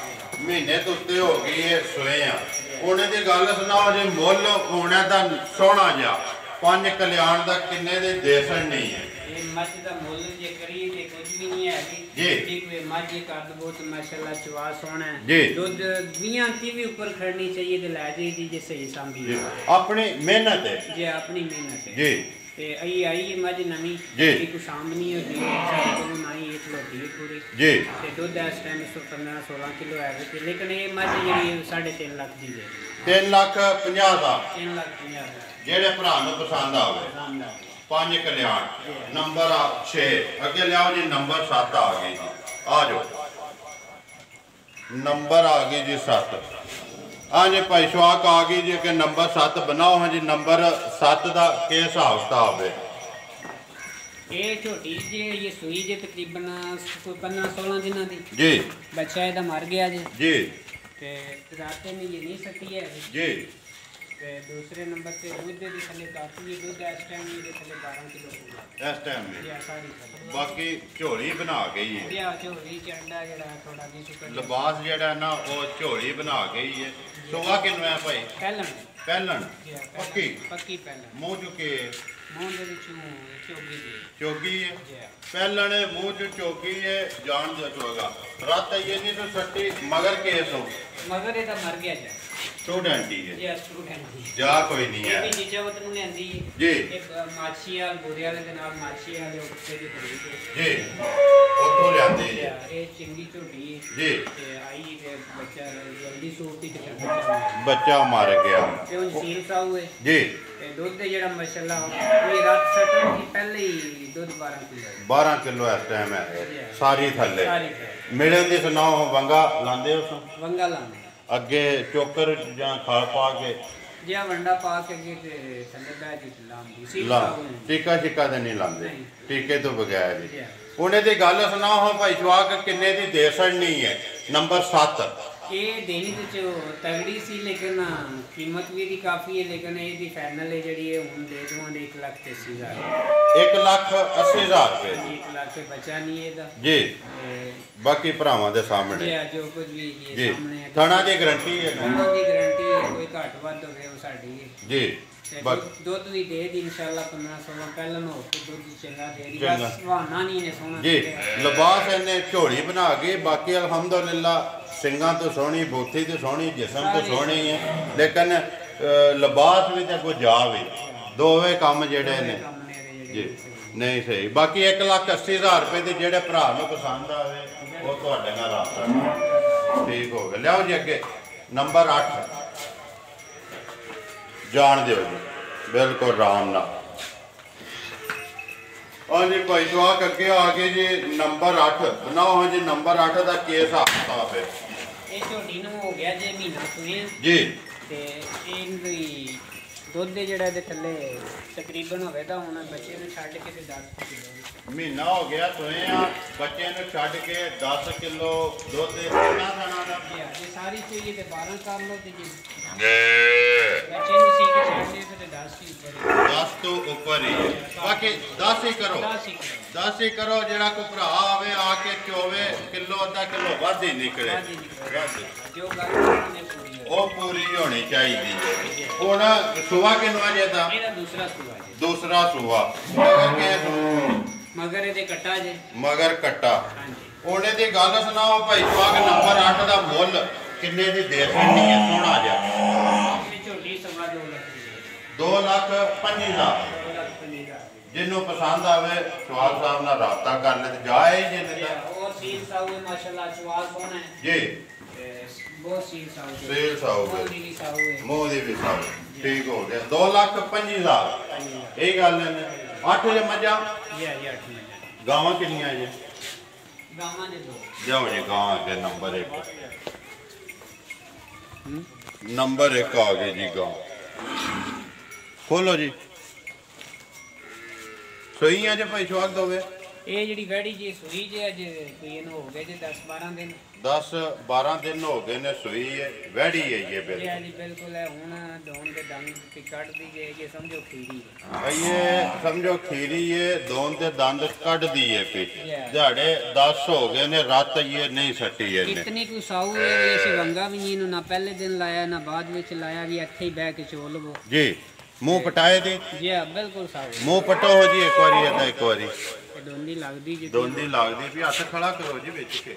ਮਹੀਨੇ ਤੋਂ ਉੱਤੇ ਹੋ ਗਈ ਇਹ ਸੋਏ ਆ ਉਹਨੇ ਦੀ ਗੱਲ ਸੁਣਾਓ ਜੇ ਮੁੱਲ ਹੋਣਾ ਤਾਂ ਸੋਹਣਾ ਜਿਹਾ 5 ਕਲਿਆਣ ਦਾ ਕਿੰਨੇ ਦੇ ਦੇਸਣ ਨਹੀਂ ਹੈ ਇਹ ਮੱਝ ਦਾ ਮੁੱਲ ਜੇ ਕਰੀਏ ਤੇ ਕੁਝ ਵੀ ਨਹੀਂ ਹੈ ਜੀ। ਠੀਕ ਵੇ ਮੱਝ ਇਹ ਕੱਦ ਬਹੁਤ ਮਾਸ਼ਾਅੱਲਾ ਚਵਾ ਸੋਹਣਾ ਹੈ ਜੀ। ਦੁੱਧ 20 ਵੀ ਉੱਪਰ ਖੜਨੀ ਚਾਹੀਏ ਤੇ ਲੈ ਜਾਈਦੀ ਜੇ ਸਹੀ ਸਾਂਭੀ ਜੀ ਆਪਣੀ ਮਿਹਨਤ ਹੈ ਜੇ ਆਪਣੀ ਮਿਹਨਤ ਹੈ ਜੀ ਤੇ ਆਈ ਇਹ ਮੱਝ ਨਵੀਂ ਜੀ। ਇਹ ਕੁਛ ਆਮਦਨੀ ਹੋ ਜੀ ਸਾਡੇ ਕੋਲ ਨਾ ਹੀ ਇੱਕ ਲੋਟੀ ਹੈ ਪੂਰੀ ਜੀ ਤੇ ਦੁੱਧ ਇਸ ਟਾਈਮ 15-16 ਕਿਲੋ ਹੈ ਤੇ ਲੇਕਿਨ ਇਹ ਮੱਝ ਜਿਹੜੀ 3.5 ਲੱਖ ਦੀ ਦੇ 3,50,000 ਦਾ 3,50,000 ਜਿਹੜੇ ਭਰਾ ਨੂੰ ਪਸੰਦ ਆਵੇ ਦਾ 5 ਕਲਿਆਣ ਨੰਬਰ 6 ਅੱਗੇ ਲਿਆਓ ਜੀ ਨੰਬਰ 7 ਆ ਗਈ ਜੀ ਆ ਜਾਓ ਨੰਬਰ ਆ ਗਈ ਜੀ 7 ਆ ਜੇ ਭਾਈ ਸ਼ਵਾਕ ਆ ਗਈ ਜੀ ਕਿ ਨੰਬਰ 7 ਬਣਾਓ ਹਾਂ ਜੀ ਨੰਬਰ 7 ਦਾ ਕੀ ਹਿਸਾਬ ਕਿਤਾਬ ਹੈ ਇਹ ਝੋਟੀ ਜੇ ਇਹ ਸੂਈ ਜੇ ਤਕਰੀਬਨ 15-16 ਦਿਨਾਂ ਦੀ ਜੀ ਬੱਚਾ ਇਹਦਾ ਮਰ ਗਿਆ ਜੀ ਜੀ ਤੇ ਰਾਤੇ में ये नहीं सकती है ਜੀ ਤੇ ਦੂਸਰੇ ਨੰਬਰ ਤੇ ਦੁੱਧ ਦੇ ਥੱਲੇ ਕਾਫੀ ਹੈ ਦੁੱਧ ਇਸ ਟਾਈਮ ਇਹਦੇ ਥੱਲੇ 12 ਕਿਲੋ ਹੋਊਗਾ ਇਸ ਟਾਈਮ ਵੀ ਇਹ ਸਾਰੀ ਥੱਲੇ ਬਾਕੀ ਝੋਲੀ ਬਣਾ ਗਈ ਹੈ ਇਹ ਝੋਲੀ ਚੰਡਾ ਜਿਹੜਾ ਥੋੜਾ ਜਿਹਾ ਸੁੱਕਾ ਲਿਬਾਸ ਜਿਹੜਾ ਨਾ ਉਹ ਝੋਲੀ ਬਣਾ ਗਈ ਹੈ। ਸੁਆ ਕਿੰਨਾ ਹੈ ਭਾਈ? ਪਹਿਲਣ ਪਹਿਲਣ ਪੱਕੀ ਪੱਕੀ ਪਹਿਲਣ ਮੂੰਹ ਚੁੱਕੇ ਮੂੰਹ ਦੇ ਵਿੱਚੋਂ ਚੋਗੀ ਦੀ ਚੋਗੀ ਹੈ ਜੀ ਪਹਿਲਣ ਮੂੰਹ ਚ ਚੋਗੀ ਹੈ ਜਾਣ ਦੇ ਚੋਗਾ ਰਾਤ ਇਹ ਨਹੀਂ ਤਾਂ ਸੱਟੀ ਮਗਰ ਕੇਸ ਹੋ ਮਗਰ ਇਹਦਾ ਮਰ ਗਿਆ ਜੀ ਸਟੂਡੈਂਟ ਹੀ ਹੈ ਇਹ ਸਟੂਡੈਂਟ ਜਾ ਕੋਈ ਨਹੀਂ ਇਹ ਹੈ ਵੀ ਜਿਜਵਤ ਨੂੰ ਲੈਂਦੀ ਜੀ ਇੱਕ ਮਾਛੀ ਵਾਲ ਗੋਰੇ ਵਾਲੇ ਦੇ ਨਾਲ ਮਾਛੀ ਵਾਲੇ ਉੱਤੇ ਦੀ ਖੜੀ ਜੀ ਉੱਥੋਂ ਲਿਆਂਦੀ ਤੇ ਹੈ ਇਹ ਚੰਗੀ ਝੋਟੀ ਜੀ ਤੇ ਆਈ ਤੇ ਬੱਚਾ ਜਲਦੀ ਸੂਤੀ ਤੇ ਬੱਚਾ ਬੱਚਾ ਮਰ ਗਿਆ ਤੇ ਉਹ ਸੀਲ ਸਾਊ ਹੈ ਜੀ ਤੇ ਦੁੱਧ ਦੇ ਜਿਹੜਾ ਮਸ਼ਾਅੱਲਾ ਇਹ ਰਾਤ ਸੱਟਣ ਦੀ ਪਹਿਲੇ ਹੀ ਦੁੱਧ 12 ਕਿਲੋ 12 ਕਿਲੋ ਇਸ ਟਾਈਮ ਹੈ ਸਾਰੀ ਥੱਲੇ ਸਾਰੀ ਮਿਲਣ ਦੀ ਸੁਣਾਓ ਵੰਗਾ ਲਾਂਦੇ ਉਸ ਵੰਗਾ ਲਾਉਂਦੇ ਅੱਗੇ ਚੋਕਰ ਜਾਂ ਖਾਲ ਪਾ ਕੇ ਜਿਆ ਵੰਡਾ ਪਾ ਕੇ ਅੱਗੇ ਤੇ ਥੱਲੇ ਬਹਿ ਜੀ ਲਾਉਂਦੀ ਸੀਲ ਲਾ ਸਾਊ ਹੈ ਟੀਕਾ ਛਿੱਕਾ ਤੇ ਨਹੀਂ ਲਾਂਦੇ ਨਹੀਂ। ਟੀਕੇ ਤੋਂ ਬਗੈਰ ਜੀ ਜੀ। ਉਹਨੇ ਦੀ ਗੱਲ ਸੁਣਾਓ ਭਾਈ ਜਵਾਕ ਕਿੰਨੇ ਦੀ ਦੇ ਸੜਨੀ ਹੈ ਨੰਬਰ 7 ਇਹ ਦੇਣੀ ਤੇ ਜੋ ਤਗੜੀ ਸੀ ਲੇਕਿਨ ਕੀਮਤ ਵੀ ਇਹਦੀ ਕਾਫੀ ਹੈ ਲੇਕਿਨ ਇਹਦੀ ਫਾਈਨਲ ਹੈ ਜਿਹੜੀ ਇਹ ਹੁਣ ਦੇ ਦਵਾਂਗੇ 1,80,000 1,80,000 ਰੁਪਏ 1 ਲੱਖ ਤੇ ਬਚਾ ਨਹੀਂ ਇਹਦਾ ਜੀ ਤੇ ਬਾਕੀ ਭਰਾਵਾਂ ਦੇ ਸਾਹਮਣੇ ਇਹ ਜੋ ਕੁਝ ਵੀ ਇਹ ਜੀ ਸਾਹਮਣੇ ਹੈ ਥਾਣਾ ਦੀ ਗਰੰਟੀ ਹੈ ਨਾ? ਉਹਨਾਂ ਦੀ ਗਾਰੰਟੀ ਹੈ ਕੋਈ ਘੱਟ ਵੱਧ ਹੋਵੇ ਉਹ ਸਾਡੀ ਹੈ ਜੀ ਤੇ ਬਾਕੀ ਦੁੱਧ ਵੀ ਦੇ ਦੀ ਇਨਸ਼ਾਅੱਲਾ 15-16 ਪਹਿਲਾਂ ਨੂੰ ਹੋ ਕੇ ਦੁੱਧ ਚੰਗਾ ਦੇ ਦੀ ਚੰਗਾ। ਬਸ ਬਹਾਨਾ ਨਹੀਂ ਨੇ ਸੋਹਣਾ ਜੀ ਲਿਬਾਸ ਇਹਨੇ ਝੋਲੀ ਬਣਾ ਕੇ ਬਾਕੀ ਅਲਹਮਦੁਲਿਲਾ ਸਿੰਘਾਂ ਤੋਂ ਸੋਹਣੀ ਬੋਥੀ ਤੋਂ ਸੋਹਣੀ ਜਿਸਮ ਤੋਂ ਸੋਹਣੀ ਹੈ ਲੇਕਿਨ ਲਿਬਾਸ ਵੀ ਤੇ ਕੋਈ ਜਾ ਵੀ ਦੋਵੇਂ ਕੰਮ ਜਿਹੜੇ ਨੇ ਕੰਮ ਨੇ ਇਹਦੇ ਜੀ ਜਿਹੜੇ ਨਹੀਂ ਸਹੀ ਬਾਕੀ 1,80,000 ਰੁਪਏ ਦੇ ਜਿਹੜੇ ਭਰਾ ਨੂੰ ਪਸੰਦ ਆਵੇ ਉਹ ਤੁਹਾਡੇ ਨਾਲ ਰਾਬਤਾ ਕਰੋ। ਠੀਕ ਹੋ ਗਿਆ ਲਿਆਓ ਜੀ ਅੱਗੇ ਨੰਬਰ 8 ਜਾਣ ਦਿਓ ਜੀ ਬਿਲਕੁਲ ਆਰਾਮ ਨਾਲ ਹਾਂਜੀ ਭਾਈ ਜਵਾਕ ਅੱਗੇ ਆ ਗਏ ਜੀ ਨੰਬਰ 8 ਬਣਾਓ ਜੀ ਨੰਬਰ 8 ਦਾ ਕੇਸ ਆਪ ਹੈ ਇਹ ਝੋਟੀ ਨੂੰ ਹੋ ਗਿਆ ਜੇ ਮਹੀਨਾ ਸੁਣਿਆ ਜੀ ਤੇ ਇਹਦੀ ਦੁੱਧ ਦੇ ਜਿਹੜਾ ਇਹਦੇ ਥੱਲੇ ਤਕਰੀਬਨ ਹੋਵੇ ਤਾਂ ਹੁਣ ਬੱਚੇ ਨੂੰ ਛੱਡ ਕੇ ਤੇ 10 ਕਿਲੋ ਮਹੀਨਾ ਹੋ ਗਿਆ ਸੋਏ ਆ ਬੱਚੇ ਨੂੰ ਛੱਡ ਕੇ 10 ਕਿਲੋ ਦੁੱਧ ਦੇ ਕਿੰਨਾ ਦਾਣਾ ਦਾ ਜੇ ਸਾਰੀ ਚੀਜ਼ ਤੇ 12 ਕਰ ਲਓ ਤੇ ਜੀ ਬੱਚੇ ਨੂੰ ਸੀ ਕੇ ਛੱਡ ਦੇ ਤੇ 10 ਹੀ ਉੱਪਰ 10 ਤੋਂ ਉੱਪਰ ਹੀ ਹੈ ਬਾਕੀ 10 ਹੀ ਕਰੋ 10 ਹੀ 10 ਹੀ ਕਰੋ ਜਿਹੜਾ ਕੋਈ ਭਰਾ ਆਵੇ ਆ ਕੇ ਚੋਵੇ ਕਿਲੋ ਅੱਧਾ ਕਿਲੋ ਵੱਧ ਹੀ ਨਿਕਲੇ ਵੱਧ ਹੀ ਨਿਕਲੇ। ਵੱਧ। ਜੋ ਗੱਲ ਉਹਨੇ ਪੂਰੀ ਹੋਈ ਉਹ ਪੂਰੀ ਹੋਣੀ ਚਾਹੀਦੀ ਹੈ ਹੁਣ ਸੁਆ ਕਿੰਨਾ ਵਜੇ ਦਾ ਇਹਦਾ ਦੂਸਰਾ ਸੂਆ ਜੀ ਦੂਸਰਾ ਸੁਆ ਮਗਰ ਕੇ ਮਗਰ ਇਹਦੇ ਕੱਟਾ ਜੇ ਮਗਰ ਕੱਟਾ ਹਾਂਜੀ ਉਹਨੇ ਦੀ ਗੱਲ ਸੁਣਾਓ ਭਾਈ ਜਵਾਕ ਨੰਬਰ 8 ਦਾ ਮੁੱਲ ਕਿੰਨੇ ਦੀ ਦੇ ਸਕਣੀ ਹੈ ਸੋਹਣਾ ਜਿਹਾ ਇਹ ਝੋਟੀ ਸਵਾ 2 ਲੱਖ ਦੀ 2,25,000 2 ਲੱਖ 50,000 ਜਿਹਨੂੰ ਪਸੰਦ ਆਵੇ ਸਵਾਲ ਸਾਹਿਬ ਨਾਲ ਰਾਬਤਾ ਕਰ ਲੈ ਤੇ ਜਾਏ ਜਿੰਨੇ ਦਾ और सील साहू है माशाल्लाह चवाल कौन है ਜੀ बहुत सील साहू है ਸੇਲ ਸਾਊ बहुत नीली साहू है ਮੋਹ ਦੀ ਵੀ ਸਾਊ ਠੀਕ ਹੋ ਗਿਆ 2,25,000 ਇਹ ਗੱਲ ਨੇ 8 ਜੇ ਮੱਝਾਂ ये 8 महीने ਗਾਵਾਂ ਕਿੰਨੀਆਂ ਜੀ गामा ने 2 ਜਾਓ ਜੀ ਗਾਂ ਅੱਗੇ ਨੰਬਰ 1 ਨੰਬਰ 1 ਆ ਗਏ ਜੀ ਗਾਂ ਖੋਲੋ ਜੀ ਸੋਈਆਂ ਜੇ ਭਾਈ ਸ਼ਵਾਕ ਦੋਵੇ ਇਹ ਜਿਹੜੀ ਵੈੜੀ ਜੀ ਸੂਈ ਜੇ ਅੱਜ ਕੋਈ ਇਹਨੂੰ ਹੋ ਗਏ ਜੇ 10-12 ਦਿਨ 10-12 ਦਿਨ ਹੋ ਗਏ ਨੇ ਸੂਈ ਹੈ ਵਹਿੜੀ ਹੈ ਇਹ ਇਹ ਬਿਲਕੁਲ ਵਾਲੀ ਬਿਲਕੁਲ ਹੈ ਹੁਣ ਦੋਨ ਦੇ ਡੰਗ ਤੇ ਕੱਢਦੀ ਜੇ ਇਹ ਸਮਝੋ ਖੀਰੀ ਹੈ ਇਹ ਸਮਝੋ ਖੀਰੀ ਹੈ ਦੋਨ ਤੇ ਦੰਦ ਕੱਢਦੀ ਹੈ ਪੀ ਦਿਹਾੜੇ 10 ਹੋ ਗਏ ਨੇ ਰਾਤ ਇਹ ਨਹੀਂ ਸੱਟੀ ਇਹਨੇ ਕਿਤਨੀ ਕੋਈ ਸਾਊ ਹੈ ਵੀ ਅਸੀਂ ਵੰਗਾ ਵੀ ਨਹੀਂ ਇਹਨੂੰ ਨਾ ਪਹਿਲੇ ਦਿਨ ਲਾਇਆ ਨਾ ਬਾਅਦ ਵਿੱਚ ਲਾਇਆ ਵੀ ਇੱਥੇ ਹੀ ਬਹਿ ਕੇ ਚੋ ਲਵੋ ਜੀ ਮੂੰਹ ਪਟਾਏ ਦੇ ਜੀ ਹਾਂ ਬਿਲਕੁਲ ਸਾਊ ਮੂੰਹ ਪਟੋ ਹੋ ਜੀ ਇੱਕ ਵਾਰੀ ਇਹਦਾ ਇੱਕ ਵਾਰੀ ਇਹ ਦੋਨੀ ਲੱਗਦੀ ਜੀ ਦੋਂਦੀ ਲੱਗਦੀ ਵੀ ਹੱਥ ਖੜਾ ਕਰੋ ਜੀ ਵਿੱਚ ਕੇ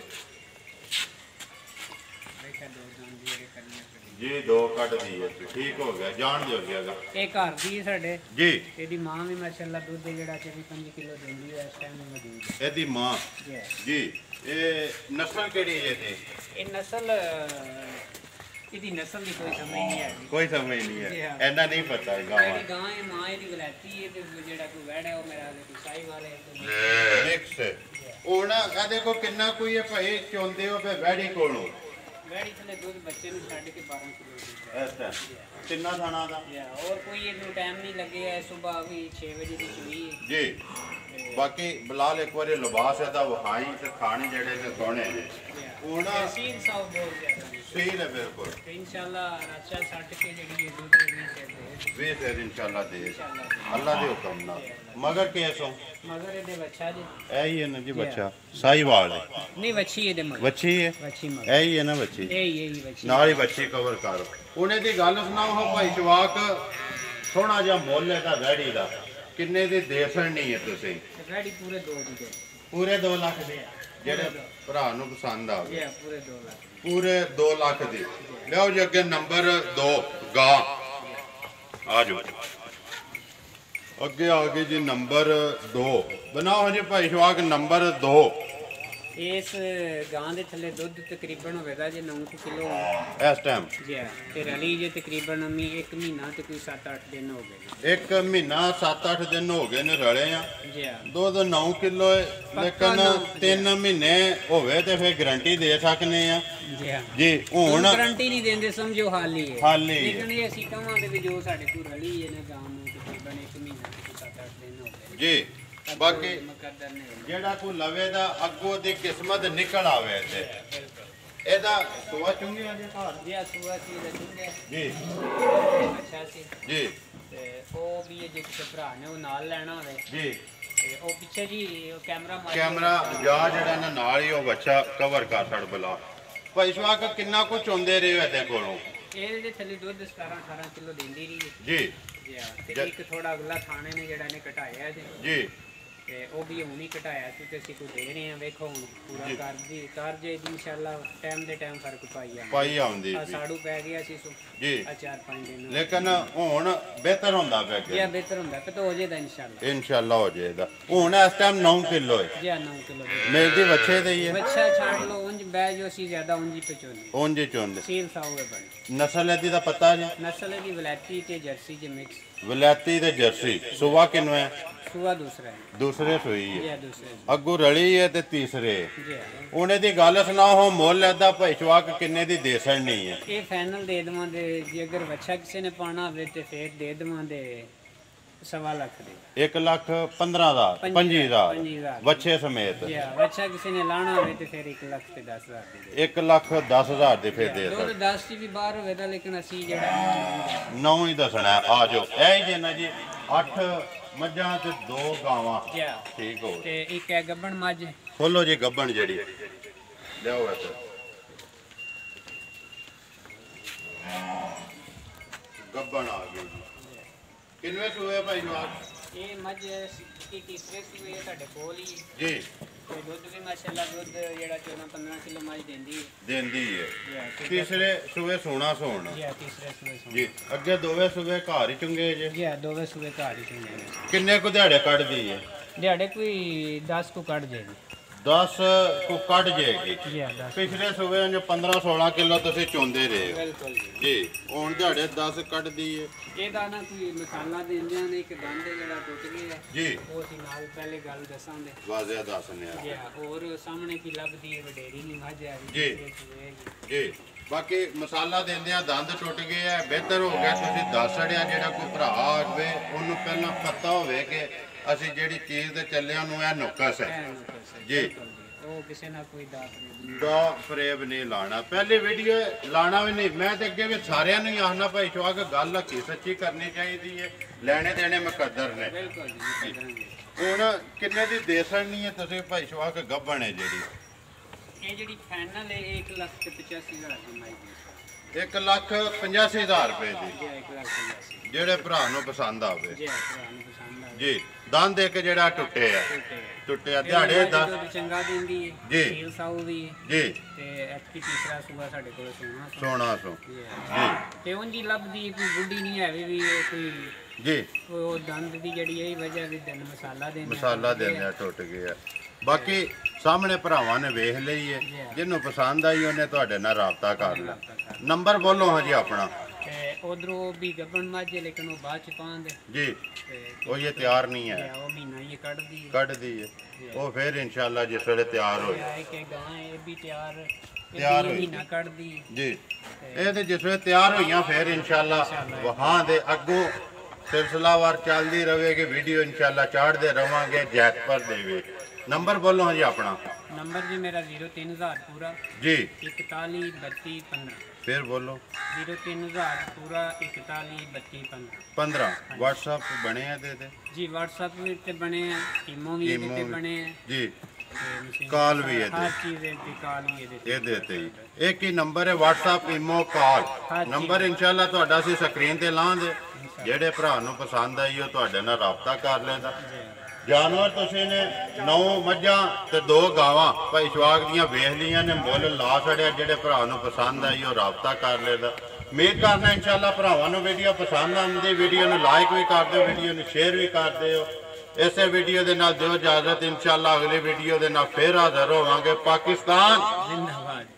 ਦੇਖਾ ਦੋ ਦੋਂਦੀ ਇਹ ਕਰਨੀ ਜੀ ਦੋ ਕੱਢਦੀ ਹੈ ਠੀਕ ਹੋ ਗਿਆ ਜਾਣ ਦਿਓ ਜੀ ਅਗਾ ਇਹ ਘਰ ਦੀ ਹੈ ਸਾਡੇ ਜੀ ਇਹਦੀ ਮਾਂ ਵੀ ਮਾਸ਼ਾਅੱਲਾ ਦੁੱਧ ਜਿਹੜਾ 24-25 ਕਿਲੋ ਦਿੰਦੀ ਹੈ ਇਸ ਟਾਈਮ ਮੌਜੂਦ ਹੈ ਇਹਦੀ ਮਾਂ ਜੀ ਹੈ। ਜੀ ਇਹ ਨਸਲ ਕਿਹੜੀ ਹੈ ਜੀ ਇਹ ਨਸਲ ਇਹਦੀ ਨਸਲ ਦੀ ਕੋਈ ਸਮਝ ਨਹੀਂ ਆਈ ਕੋਈ ਸਮਝ ਨਹੀਂ ਜੀ ਹੈ ਹਾਂ। ਇੰਨਾ ਨਹੀਂ ਪਤਾ ਗਾਵਾਂ ਜਿਹੜੀ ਗਾਂ ਹੈ ਮਾਂ ਇਹਦੀ ਵਲੈਤੀ ਹੈ ਤੇ ਜਿਹੜਾ ਕੋਈ ਵੈੜ ਹੈ ਉਹ ਮੇਰਾ ਸਾਈ ਵਾਲੇ ਹੈ ਮਿਕਸ ਹੁਣ ਆ ਦੇਖੋ ਕਿੰਨਾ ਕੋਈ ਹੈ ਭਾਈ ਚੋਂਦੇ ਹੋ ਫੇ ਵੈੜੀ ਕੋਲੋਂ ਵੈੜੀ ਥਲੇ ਦੁੱਧ ਬੱਚੇ ਨੂੰ ਛੱਡ ਕੇ 12 ਕਿਲੋ ਦੀ ਐਸਾ ਕਿੰਨਾ ਥਾਣਾ ਦਾ ਔਰ ਕੋਈ ਇਹਨੂੰ ਟਾਈਮ ਨਹੀਂ ਲੱਗਿਆ ਸਵੇਰ ਵੀ 6 ਵਜੇ ਦੀ ਚੁਈ ਹੈ ਜੀ ਬਾਕੀ ਬਲਾਲ ਇੱਕ ਵਾਰੀ ਲਿਬਾਸ ਇਹਦਾ ਵਹਾਈ ਤੇ ਖਾਣੇ ਜਿਹੜੇ ਨੇ ਸੋਹਣੇ ਨੇ ਹੁਣ ਸੀਨ ਸਾਊ ਬਹੁਤ ਜ਼ਿਆਦਾ सील है बिल्कुल। तो इंशाल्लाह अच्छा 60 के जड़ी ये दूध भी वे फिर इंशाल्लाह दे अल्लाह दे हुक्म ना। मगर कैसो मगर ये बच्चा जी यही है ना जी बच्चा साहिवाल है नहीं बच्ची ये मगर बच्ची है बच्ची मगर यही है ना बच्ची यही बच्ची नाल ही बच्ची कवर कर उन्हें दी गल सुनाओ हो भाई शवाक सोहना जिहा मुੱਲ है वैड़ी का किन्ने दी दे छड़नी है तुसीं वैड़ी पूरे 2 दी दे पूरे 2 लाख दे जेड़े भरा नूं पसंद आ ये पूरे 2 लाख पूरे 2 लाख दी लियाओ जी अगे नंबर 2 गा आ जाओ अगे आ गए जी नंबर 2 बनाओ जी भाई शवाक नंबर 2 इस गां दे थले दुध तकरीबन होवेगा जी 9 किलो इस टाइम जी ते रली जे तकरीबन अमी 1 महीना ते कोई 7-8 दिन हो गए 1 महीना 7-8 दिन हो गए ने रले आ जी दूध 9 किलो है लेकिन 3 महीने होवे ते फिर गारंटी दे सकने आ जी हुण गारंटी नहीं देंदे समझो हाली है हाली लेकिन ये ਅਸੀਂ ਕਹਾਂਗੇ ਵੀ ਜੋ ਸਾਡੇ ਕੋਲ ਰਲੀ ਹੈ ਨਾ ਗਾਂ ਨੂੰ ਤਕਰੀਬਨ 1 ਮਹੀਨਾ ਤੇ 7-8 ਦਿਨ ਹੋ ਗਏ जी बाकी ਮੁਕੱਦਰ ਨੇ ਜਿਹੜਾ ਕੋ ਲਵੇ ਦਾ ਅੱਗੋਂ ਦੀ ਕਿਸਮਤ ਨਿਕਲ ਆਵੇ ਤੇ ਇਹਦਾ ਸੋਆ ਚੁੰਗੀ ਆ ਜੇ ਘਰ ਜੀ ਸੁਆ ਸੀ ਰਚੂਗੇ ਜੀ ਅੱਛਾ ਸੀ ਜੀ ਤੇ ਉਹ ਵੀ ਜੇ ਕਿਸੇ ਭਰਾ ਨੇ ਉਹ ਨਾਲ ਲੈਣਾ ਹੋਵੇ ਜੀ ਤੇ ਉਹ ਪਿੱਛੇ ਜੀ ਕੈਮਰਾ ਕੈਮਰਾ ਜਾ ਜਿਹੜਾ ਨਾ ਨਾਲ ਹੀ ਉਹ ਬੱਚਾ ਕਵਰ ਕਰ ਛੜ ਬਲਾ ਭਾਈ ਸ਼ਵਾਕ ਕਿੰਨਾ ਕੁ ਚੁੰਦੇ ਰਹੇ ਇਹਦੇ ਕੋਲੋਂ ਇਹਦੇ ਥੱਲੇ ਦੁੱਧ 17-18 ਕਿਲੋ ਦਿੰਦੀ ਰਹੀ ਹੈ ਜੀ ਤੇ ਇੱਕ ਥੋੜਾ ਅਗਲਾ ਥਾਣੇ ਨੇ ਜਿਹੜਾ ਇਹਨੇ ਘਟਾਇਆ ਜੀ ਤੇ ਉਹ ਵੀ ਹੁਣ ਹੀ ਘਟਾਇਆ ਸੀ ਤੇ ਅਸੀਂ ਕੋ ਦੇ ਰਹੇ ਹਾਂ ਵੇਖੋ ਹੁਣ ਪੂਰਾ ਕਰ ਜੇ ਇਨਸ਼ਾਅੱਲਾ ਟਾਈਮ ਦੇ ਟਾਈਮ ਫਰਕ ਪਾਈ ਆਉਂਦੀ ਸਾੜੂ ਪੈ ਗਿਆ ਸੀ ਸੋ ਜੀ ਆ 4-5 ਦਿਨ ਲੇਕਿਨ ਹੁਣ ਬਿਹਤਰ ਹੁੰਦਾ ਪਿਆ ਜੀ ਬਿਹਤਰ ਹੁੰਦਾ ਪਤਾ ਹੋ ਜਾਏਗਾ ਇਨਸ਼ਾਅੱਲਾ ਹੋ ਜਾਏਗਾ ਹੁਣ ਇਸ ਟਾਈਮ 9 ਕਿਲੋ ਹੈ ਜੀ 9 ਕਿਲੋ ਮਿਲਦੀ ਬੱਚੇ ਦੇ ਹੀ ਹੈ ਬੱਚਾ ਛੱਡ ਲਓ ਉਂਝ ਬੈ ਜੋ ਅਸੀਂ ਜ਼ਿਆਦਾ ਉਂਝ ਹੀ ਪਚੋਨੀ ਉਂਝ ਚੁੰਦੇ ਸੀਲ ਸਾਊ ਹੈ ਬਣ ਨਸਲ ਇਹਦੀ ਦਾ ਪਤਾ ਜੀ ਨਸਲ ਦੀ ਵਲੈਤੀ ਤੇ ਜਰਸੀ ਜੇ ਮਿਕਸ ਵਲੈਤੀ ਤੇ ਜਰਸੀ ਸੁਬਾ ਕਿੰਨੂ ਹੈ ਸੁਆ ਦੂਸਰਾ ਹੈ ਦੂਸਰੇ ਸੂਈ ਜੀ ਹੈ ਦੂਸਰੇ ਅੱਗੂ ਰਲੀ ਹੈ ਤੇ ਤੀਸਰੇ ਜੀ ਉਹਨੇ ਦੀ ਗੱਲ ਸੁਣਾਓ ਮੁੱਲ ਇਹਦਾ ਭਾਈ ਸ਼ਵਾਕ ਕਿੰਨੇ ਦੀ ਦੇ ਛੜਨੀ ਹੈ ਇਹ ਫਾਈਨਲ ਦੇ ਦੇਵਾਂਗੇ ਜੇ ਅਗਰ ਬੱਚਾ ਕਿਸੇ ਨੇ ਪਾਣਾ ਹੋਵੇ ਤੇ ਫੇਰ ਦੇ ਦੇਵਾਂਗੇ 1.25 ਲੱਖ ਦੇ 1,15,000 25,000 ਬੱਚੇ ਸਮੇਤ ਜੀ ਬੱਚਾ ਕਿਸੇ ਨੇ ਲਾਣਾ ਹੋਵੇ ਤੇ ਫੇਰ 1 ਲੱਖ ਤੇ 10,000 ਦੇ 1,10,000 ਦੇ ਫੇਰ ਦੇ ਦੋ 10 ਦੀ ਵੀ ਬਾਹਰ ਹੋਵੇ ਤਾਂ ਲੇਕਿਨ ਅਸੀਂ ਜਿਹੜਾ 9 ਹੀ ਦੱਸਣਾ ਆ ਜਾਓ ਇਹ ਜੇ ਨਾ ਜੀ 8 ਮੱਝਾਂ ਤੇ 2 ਗਾਵਾਂ ਜੀ ਠੀਕ ਹੋ ਤੇ ਇੱਕ ਹੈ ਗੱਬਣ ਮੱਝ ਖੋਲੋ ਜੀ ਗੱਬਣ ਜਿਹੜੀ ਲਿਆਓ ਇੱਥੇ ਗੱਬਣ ਆ ਗਈ ਜੀ ਕਿੰਨੇ ਸੂਏ ਭਾਈ ਜਵਾਕ ਇਹ ਮੱਝ ਕੀ ਤੀਸਰੇ ਸੂਏ ਸਾਡੇ ਕੋਲ ਹੀ ਜੀ ਤੇ ਦੁੱਧ ਵੀ ਮਾਸ਼ਾਅੱਲਾ ਦੁੱਧ ਜਿਹੜਾ 14-15 ਕਿਲੋ ਮੱਝ ਦਿੰਦੀ ਦਿੰਦੀ ਹੈ ਹੈ ਤੀਸਰੇ ਸੂਏ ਸੋਣਾ ਸੋਣ ਜੀ ਤੀਸਰੇ ਸੂਏ ਜੀ ਅੱਗੇ ਦੋਵੇਂ ਸੂਏ ਘਰ ਹੀ ਚੁੰਗੇ ਜੇ ਜੀ ਦੋਵੇਂ ਸੂਏ ਘਰ ਹੀ ਚੁੰਗੇ ਨੇ ਕਿੰਨੇ ਕੁ ਦਿਹਾੜੇ ਕੱਢਦੀ ਹੈ ਦਿਹਾੜੇ ਕੋਈ 10 ਕੋ ਕੱਢ ਜਾਏਗੀ 10 ਕੋ ਕੱਢ ਜਾਏਗੀ ਜੀ 10 ਪਿਛਲੇ ਸੂਏ ਚ 15-16 ਕਿਲੋ ਤੁਸੀਂ ਚੁੰਦੇ ਰਹੇ ਬਿਲਕੁਲ ਜੀ ਹੁਣ ਦਿਹਾੜੇ 10 ਕੱਢਦੀ ਹੈ ਇਹਦਾ ਨਾ ਕੋਈ ਮਸਾਲਾ ਦਿੰਦਿਆਂ ਨੇ ਇੱਕ ਦੰਦ ਜਿਹੜਾ ਟੁੱਟ ਗਿਆ ਜੀ ਉਹ ਅਸੀਂ ਨਾਲ ਪਹਿਲੇ ਗੱਲ ਦੱਸਾਂਗੇ ਵਾਜ਼ਿਆ ਦੱਸਨੇ ਆ ਜੀ ਹੋਰ ਸਾਹਮਣੇ ਕੀ ਲੱਭਦੀ ਹੈ ਵਡੇਰੀ ਨਹੀਂ ਮੱਝ ਆ ਜੀ। ਜੀ ਬਾਕੀ ਮਸਾਲਾ ਦਿੰਦਿਆਂ ਦੰਦ ਟੁੱਟ ਗਏ ਆ ਬਿਹਤਰ ਹੋ ਗਿਆ ਤੁਸੀਂ ਦੱਸ ਛੜਿਆ ਜਿਹੜਾ ਕੋਈ ਭਰਾ ਆਵੇ ਉਹਨੂੰ ਪਹਿਲਾਂ ਪਤਾ ਹੋਵੇ ਕਿ ਅਸੀਂ ਜਿਹੜੀ ਚੀਜ਼ ਤੇ ਚੱਲਿਆ ਨੂੰ ਇਹ ਨੁਕਸ ਹੈ ਜੀ ਉਹ ਕਿਸੇ ਨਾਲ ਕੋਈ ਦਾਤ ਨਹੀਂ ਦਾ ਫਰੇਬ ਨਹੀਂ ਲਾਣਾ ਪਹਿਲੀ ਵੀਡੀਓ ਲਾਣਾ ਵੀ ਨਹੀਂ ਮੈਂ ਤੇ ਅੱਗੇ ਵੀ ਸਾਰਿਆਂ ਨੂੰ ਹੀ ਆਖਣਾ ਭਾਈ ਸ਼ਵਾਕ ਗੱਲ ਹੱਕੀ ਸੱਚੀ ਕਰਨੀ ਚਾਹੀਦੀ ਹੈ ਲੈਣੇ ਦੇਣੇ ਮੁਕੱਦਰ ਨੇ ਬਿਲਕੁਲ ਜੀ ਕਰਾਂਗੇ ਹੁਣ ਕਿੰਨੇ ਦੀ ਦੇ ਸਕਣੀ ਹੈ ਤੁਸੀਂ ਭਾਈ ਸ਼ਵਾਕ ਗੱਬਣ ਹੈ ਜਿਹੜੀ ਇਹ ਜਿਹੜੀ ਫਾਈਨਲ ਹੈ 1,85,000 ਦੀ ਮਾਈ ਦੀ 1,85,000 ਰੁਪਏ ਦੀ ਜੀ 1,85,000 ਜਿਹੜੇ ਭਰਾ ਨੂੰ ਪਸੰਦ ਆਵੇ ਜੀ ਭਰਾ ਨੂੰ ਪਸੰਦ ਆ ਜੀ ਦੰਦ ਦੇ ਕੇ ਜਿਹੜਾ ਟੁੱਟੇ ਆ ਟੁੱਟਿਆ ਦਿਹਾੜੇ ਦਾ ਦੁੱਧ ਚੰਗਾ ਦਿੰਦੀ ਹੈ ਜੀ। ਸੀਲ ਸਾਊ ਵੀ ਹੈ ਜੀ ਤੇ ਐਕਟੀ ਤੀਸਰਾ ਸੂਆ ਸਾਡੇ ਕੋਲ ਸੋਣਾ ਸੋਨਾ ਸੋ ਜੀ ਜੀ ਤੇ ਉਂਝ ਲੱਭਦੀ ਕੋਈ ਬੁੱਢੀ ਨਹੀਂ ਹੈ ਵੀ ਇਹ ਕੋਈ ਜੀ ਉਹ ਦੰਦ ਦੀ ਜਿਹੜੀ ਇਹ ਵਜ੍ਹਾ ਵੀ ਦਿਨ ਮਸਾਲਾ ਦੇਣਾ ਮਸਾਲਾ ਦਿੰਦੇ ਆ ਟੁੱਟ ਗਿਆ ਬਾਕੀ ਸਾਹਮਣੇ ਭਰਾਵਾਂ ਨੇ ਵੇਖ ਲਈ ਹੈ ਜਿਹਨੂੰ ਪਸੰਦ ਆਈ ਉਹਨੇ ਤੁਹਾਡੇ ਨਾਲ ਰਾਬਤਾ ਕਰ ਲਿਆ ਨੰਬਰ ਬੋਲੋ ਹਾਂ ਜੀ ਆਪਣਾ ਤੇ ਉਧਰੋਂ ਵੀ ਗੱਬਣ ਮੱਝ ਹੈ, ਲੇਕਿਨ ਉਹ ਬਾਅਦ ਚ ਪਾਉਂਦੇ ਜੀ ਤੇ ਉਹ ਇਹ ਤਿਆਰ ਨਹੀਂ ਹੈ ਉਹ ਮਹੀਨਾ ਹੀ ਕੱਢਦੀ ਹੈ ਕੱਢਦੀ ਹੈ ਉਹ ਫਿਰ ਇਨਸ਼ਾਅੱਲਾ ਜਿਸ ਵੇਲੇ ਤਿਆਰ ਹੋਏ ਹੈ ਕਿ ਗਾਂ ਇਹ ਵੀ ਤਿਆਰ ਤਿਆਰ ਹੋਈ। ਮਹੀਨਾ ਕੱਢਦੀ ਹੈ ਜੀ ਇਹ ਤੇ ਜਿਸ ਵੇਲੇ ਤਿਆਰ ਹੋਈਆਂ ਫਿਰ ਇਨਸ਼ਾਅੱਲਾ ਵਹਾਂ ਦੇ ਅੱਗੋਂ ਸਿਲਸਿਲਾਵਾਰ ਚੱਲਦੀ ਰਹੇਗੀ ਵੀਡੀਓ ਇਨਸ਼ਾਅੱਲਾ ਚਾੜਦੇ ਰਵਾਂਗੇ ਜੈਤਪੁਰ ਦੇ ਵੀ नंबर बोलो हाँ जी अपना। नंबर जी मेरा 03,000 पूरा जी 41 32 15। फिर बोलो 03,000 पूरा 41 32 15। 15। व्हाट्सएप बने हैं दे जी व्हाट्सएप भी ते बने हैं, इमो भी इमो ते बने हैं, जी ते कॉल भी है हर चीज़ है, कॉल भी है ये देते ही एक ही नंबर है व्हाट्सएप इमो कॉल नंबर इंशाल्लाह ਤੁਹਾਡਾ ਅਸੀਂ ਸਕਰੀਨ ਤੇ ਲਾਂਦੇ ਜਿਹੜੇ ਭਰਾ ਨੂੰ ਪਸੰਦ ਆਈ ਉਹ ਤੁਹਾਡੇ ਨਾਲ ਰਾਬਤਾ ਕਰ ਲੈਂਦਾ। ਜਾਨਵਰ ਤੁਸੀਂ ਨੇ 9 ਮੱਝਾਂ ਤੇ 2 ਗਾਵਾਂ ਭਾਈ ਸ਼ਵਾਕ ਦੀਆਂ ਵੇਖ ਲੀਆਂ ਨੇ ਮੁੱਲ ਲਾ ਛੜਿਆ ਜਿਹੜੇ ਭਰਾ ਨੂੰ ਪਸੰਦ ਆਈ ਉਹ ਰਾਬਤਾ ਕਰ ਲੈਂਦਾ। ਉਮੀਦ ਕਰਨਾ ਇੰਸ਼ਾਅੱਲਾ ਭਰਾਵਾਂ ਨੂੰ ਵੀਡੀਓ ਪਸੰਦ ਆਉਂਦੀ ਵੀਡੀਓ ਨੂੰ ਲਾਈਕ ਵੀ ਕਰ ਦਿਓ ਵੀਡੀਓ ਨੂੰ ਸ਼ੇਅਰ ਵੀ ਕਰ ਦਿਓ। ਇਸੇ ਵੀਡੀਓ ਦੇ ਨਾਲ ਦਿਓ ਇਜਾਜ਼ਤ ਇੰਸ਼ਾਅੱਲਾ ਅਗਲੀ ਵੀਡੀਓ ਦੇ ਨਾਲ ਫੇਰ ਹਾਜ਼ਰ ਹੋਵਾਂਗੇ। ਪਾਕਿਸਤਾਨ जिंदाबाद।